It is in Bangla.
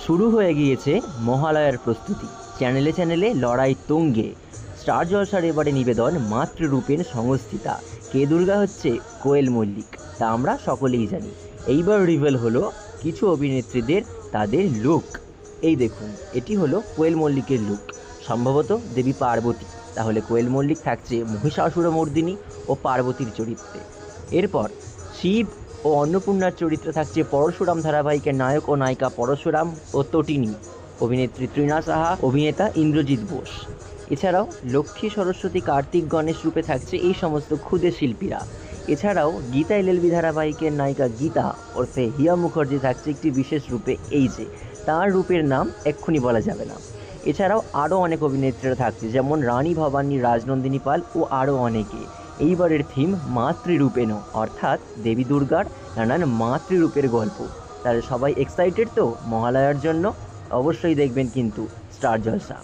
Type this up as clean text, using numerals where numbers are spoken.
শুরু হয়ে গিয়েছে মহালয়ার প্রস্তুতি। চ্যানেলে চ্যানেলে লড়াই তুঙ্গে। স্টার জলসার এবারে নিবেদন মাতৃরূপের সংস্থিতা। কে দুর্গা হচ্ছে কোয়েল মল্লিক, তা আমরা সকলেই জানি। এইবার রিভেল হলো কিছু অভিনেত্রীদের তাদের লুক। এই দেখুন, এটি হলো কোয়েল মল্লিকের লুক, সম্ভবত দেবী পার্বতী। তাহলে কোয়েল মল্লিক থাকছে মহিষাসুরমর্দিনী ও পার্বতীর চরিত্রে। এরপর শিব ও অন্নপূর্ণার চরিত্রে থাকছে পরশুরাম ধারাবাহিকের নায়ক ও নায়িকা পরশুরাম ও তটিনী, অভিনেত্রী তৃণা সাহা, অভিনেতা ইন্দ্রজিৎ বোস। এছাড়াও লক্ষ্মী, সরস্বতী, কার্তিক, গণেশ রূপে থাকছে এই সমস্ত ক্ষুদে শিল্পীরা। এছাড়াও গীতা এলএলবি ধারাবাহিকের নায়িকা গীতা ওরফে হিয়া মুখার্জি থাকছে একটি বিশেষ রূপে, এই যে তার রূপের নাম এক্ষুনি বলা যাবে না। এছাড়াও আরও অনেক অভিনেত্রীরা থাকছে, যেমন রানী ভবানী, রাজনন্দিনী পাল ও আরও অনেকে। এইবারের থিম মাতৃরূপেণ, অর্থাৎ দেবী দুর্গার নানান মাতৃরূপের গল্প। তাহলে সবাই এক্সাইটেড তো মহালয়ার জন্য? অবশ্যই দেখবেন কিন্তু স্টার জলসা।